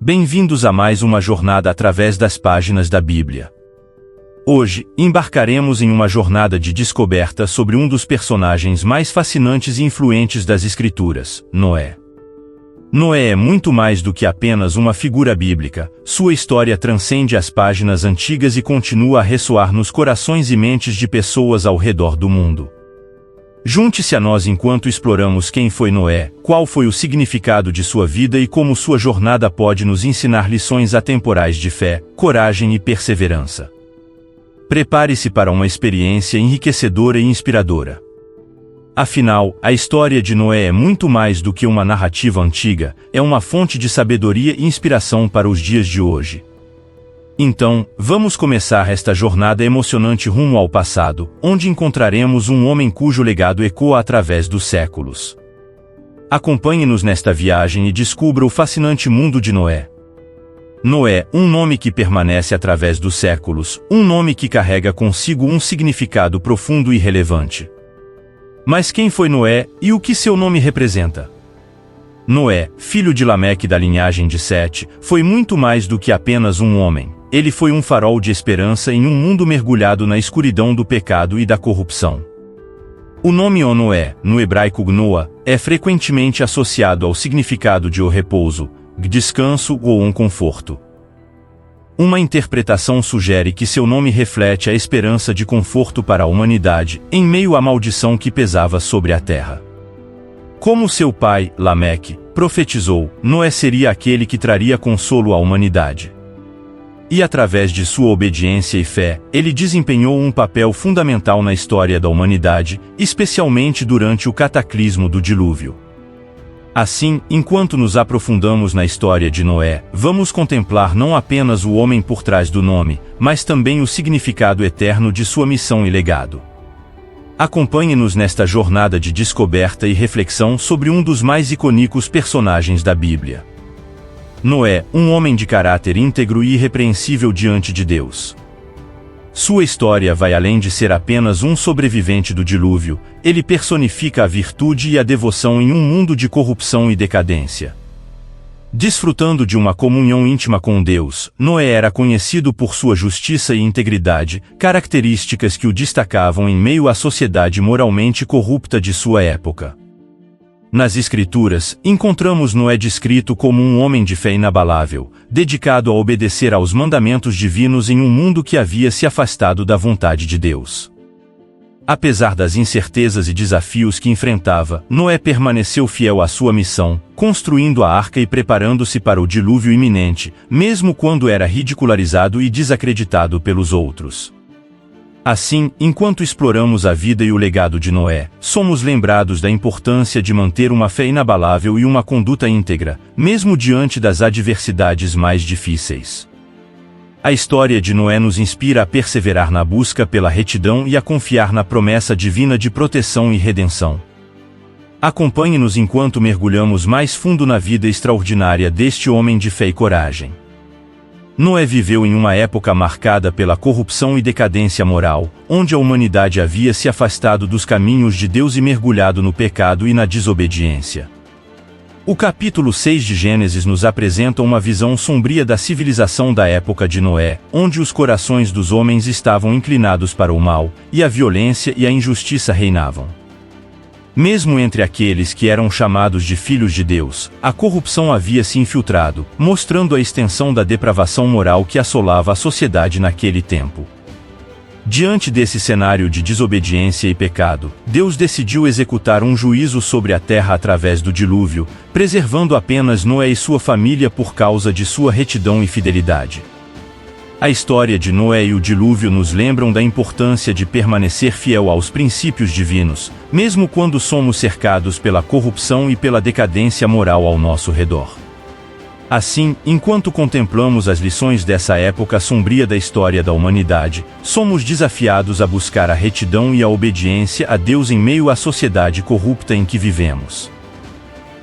Bem-vindos a mais uma jornada através das páginas da Bíblia. Hoje, embarcaremos em uma jornada de descoberta sobre um dos personagens mais fascinantes e influentes das Escrituras, Noé. Noé é muito mais do que apenas uma figura bíblica, sua história transcende as páginas antigas e continua a ressoar nos corações e mentes de pessoas ao redor do mundo. Junte-se a nós enquanto exploramos quem foi Noé, qual foi o significado de sua vida e como sua jornada pode nos ensinar lições atemporais de fé, coragem e perseverança. Prepare-se para uma experiência enriquecedora e inspiradora. Afinal, a história de Noé é muito mais do que uma narrativa antiga, é uma fonte de sabedoria e inspiração para os dias de hoje. Então, vamos começar esta jornada emocionante rumo ao passado, onde encontraremos um homem cujo legado ecoa através dos séculos. Acompanhe-nos nesta viagem e descubra o fascinante mundo de Noé. Noé, um nome que permanece através dos séculos, um nome que carrega consigo um significado profundo e relevante. Mas quem foi Noé e o que seu nome representa? Noé, filho de Lameque da linhagem de Sete, foi muito mais do que apenas um homem. Ele foi um farol de esperança em um mundo mergulhado na escuridão do pecado e da corrupção. O nome Noé, no hebraico Noa, é frequentemente associado ao significado de o repouso, descanso ou um conforto. Uma interpretação sugere que seu nome reflete a esperança de conforto para a humanidade, em meio à maldição que pesava sobre a terra. Como seu pai, Lameque, profetizou, Noé seria aquele que traria consolo à humanidade. E através de sua obediência e fé, ele desempenhou um papel fundamental na história da humanidade, especialmente durante o cataclismo do dilúvio. Assim, enquanto nos aprofundamos na história de Noé, vamos contemplar não apenas o homem por trás do nome, mas também o significado eterno de sua missão e legado. Acompanhe-nos nesta jornada de descoberta e reflexão sobre um dos mais icônicos personagens da Bíblia. Noé, um homem de caráter íntegro e irrepreensível diante de Deus. Sua história vai além de ser apenas um sobrevivente do dilúvio, ele personifica a virtude e a devoção em um mundo de corrupção e decadência. Desfrutando de uma comunhão íntima com Deus, Noé era conhecido por sua justiça e integridade, características que o destacavam em meio à sociedade moralmente corrupta de sua época. Nas Escrituras, encontramos Noé descrito como um homem de fé inabalável, dedicado a obedecer aos mandamentos divinos em um mundo que havia se afastado da vontade de Deus. Apesar das incertezas e desafios que enfrentava, Noé permaneceu fiel à sua missão, construindo a arca e preparando-se para o dilúvio iminente, mesmo quando era ridicularizado e desacreditado pelos outros. Assim, enquanto exploramos a vida e o legado de Noé, somos lembrados da importância de manter uma fé inabalável e uma conduta íntegra, mesmo diante das adversidades mais difíceis. A história de Noé nos inspira a perseverar na busca pela retidão e a confiar na promessa divina de proteção e redenção. Acompanhe-nos enquanto mergulhamos mais fundo na vida extraordinária deste homem de fé e coragem. Noé viveu em uma época marcada pela corrupção e decadência moral, onde a humanidade havia se afastado dos caminhos de Deus e mergulhado no pecado e na desobediência. O capítulo 6 de Gênesis nos apresenta uma visão sombria da civilização da época de Noé, onde os corações dos homens estavam inclinados para o mal, e a violência e a injustiça reinavam. Mesmo entre aqueles que eram chamados de filhos de Deus, a corrupção havia se infiltrado, mostrando a extensão da depravação moral que assolava a sociedade naquele tempo. Diante desse cenário de desobediência e pecado, Deus decidiu executar um juízo sobre a terra através do dilúvio, preservando apenas Noé e sua família por causa de sua retidão e fidelidade. A história de Noé e o dilúvio nos lembram da importância de permanecer fiel aos princípios divinos, mesmo quando somos cercados pela corrupção e pela decadência moral ao nosso redor. Assim, enquanto contemplamos as lições dessa época sombria da história da humanidade, somos desafiados a buscar a retidão e a obediência a Deus em meio à sociedade corrupta em que vivemos.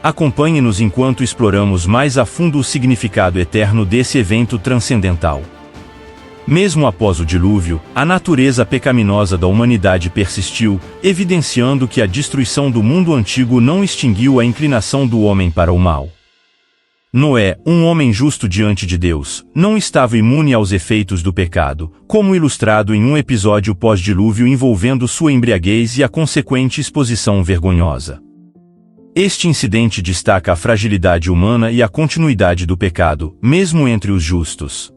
Acompanhe-nos enquanto exploramos mais a fundo o significado eterno desse evento transcendental. Mesmo após o dilúvio, a natureza pecaminosa da humanidade persistiu, evidenciando que a destruição do mundo antigo não extinguiu a inclinação do homem para o mal. Noé, um homem justo diante de Deus, não estava imune aos efeitos do pecado, como ilustrado em um episódio pós-dilúvio envolvendo sua embriaguez e a consequente exposição vergonhosa. Este incidente destaca a fragilidade humana e a continuidade do pecado, mesmo entre os justos.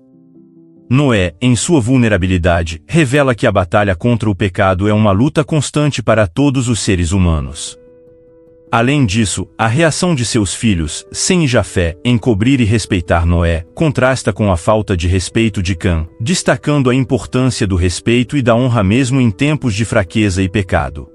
Noé, em sua vulnerabilidade, revela que a batalha contra o pecado é uma luta constante para todos os seres humanos. Além disso, a reação de seus filhos, Sem e Jafé, em cobrir e respeitar Noé, contrasta com a falta de respeito de Cã, destacando a importância do respeito e da honra mesmo em tempos de fraqueza e pecado.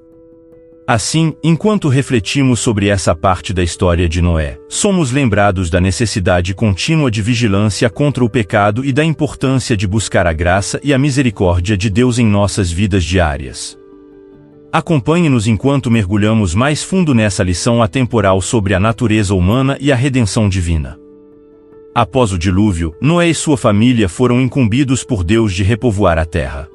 Assim, enquanto refletimos sobre essa parte da história de Noé, somos lembrados da necessidade contínua de vigilância contra o pecado e da importância de buscar a graça e a misericórdia de Deus em nossas vidas diárias. Acompanhe-nos enquanto mergulhamos mais fundo nessa lição atemporal sobre a natureza humana e a redenção divina. Após o dilúvio, Noé e sua família foram incumbidos por Deus de repovoar a terra.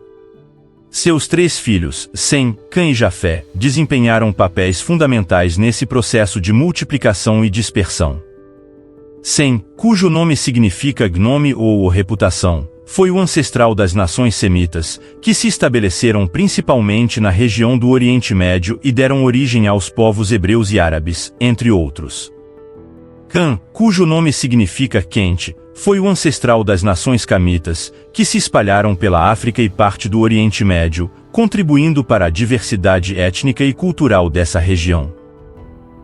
Seus 3 filhos, Sem, Cã e Jafé, desempenharam papéis fundamentais nesse processo de multiplicação e dispersão. Sem, cujo nome significa gnome ou reputação, foi o ancestral das nações semitas, que se estabeleceram principalmente na região do Oriente Médio e deram origem aos povos hebreus e árabes, entre outros. Cã, cujo nome significa quente, foi o ancestral das nações camitas, que se espalharam pela África e parte do Oriente Médio, contribuindo para a diversidade étnica e cultural dessa região.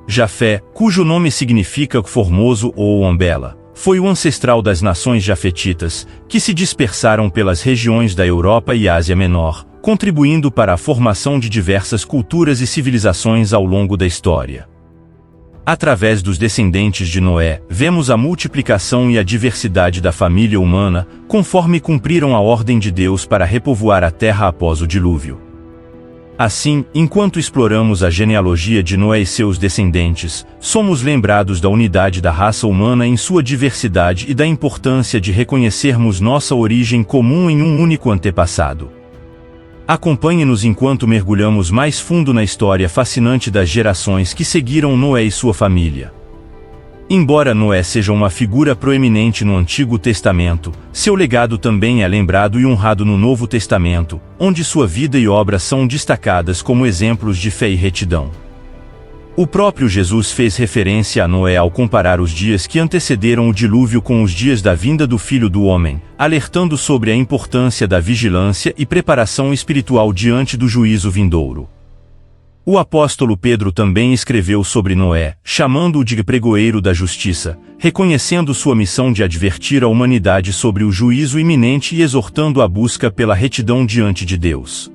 Jafé, cujo nome significa formoso ou ombela, foi o ancestral das nações jafetitas, que se dispersaram pelas regiões da Europa e Ásia Menor, contribuindo para a formação de diversas culturas e civilizações ao longo da história. Através dos descendentes de Noé, vemos a multiplicação e a diversidade da família humana, conforme cumpriram a ordem de Deus para repovoar a terra após o dilúvio. Assim, enquanto exploramos a genealogia de Noé e seus descendentes, somos lembrados da unidade da raça humana em sua diversidade e da importância de reconhecermos nossa origem comum em um único antepassado. Acompanhe-nos enquanto mergulhamos mais fundo na história fascinante das gerações que seguiram Noé e sua família. Embora Noé seja uma figura proeminente no Antigo Testamento, seu legado também é lembrado e honrado no Novo Testamento, onde sua vida e obra são destacadas como exemplos de fé e retidão. O próprio Jesus fez referência a Noé ao comparar os dias que antecederam o dilúvio com os dias da vinda do Filho do Homem, alertando sobre a importância da vigilância e preparação espiritual diante do juízo vindouro. O apóstolo Pedro também escreveu sobre Noé, chamando-o de pregoeiro da justiça, reconhecendo sua missão de advertir a humanidade sobre o juízo iminente e exortando a busca pela retidão diante de Deus.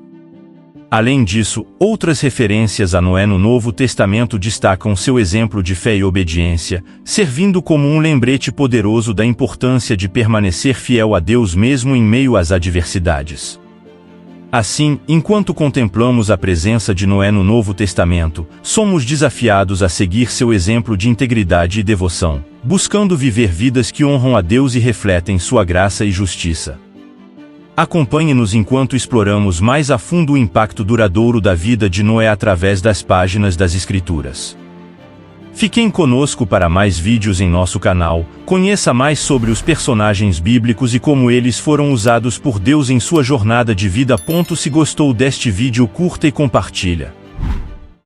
Além disso, outras referências a Noé no Novo Testamento destacam seu exemplo de fé e obediência, servindo como um lembrete poderoso da importância de permanecer fiel a Deus mesmo em meio às adversidades. Assim, enquanto contemplamos a presença de Noé no Novo Testamento, somos desafiados a seguir seu exemplo de integridade e devoção, buscando viver vidas que honram a Deus e refletem sua graça e justiça. Acompanhe-nos enquanto exploramos mais a fundo o impacto duradouro da vida de Noé através das páginas das Escrituras. Fiquem conosco para mais vídeos em nosso canal, conheça mais sobre os personagens bíblicos e como eles foram usados por Deus em sua jornada de vida. Se gostou deste vídeo, curta e compartilha.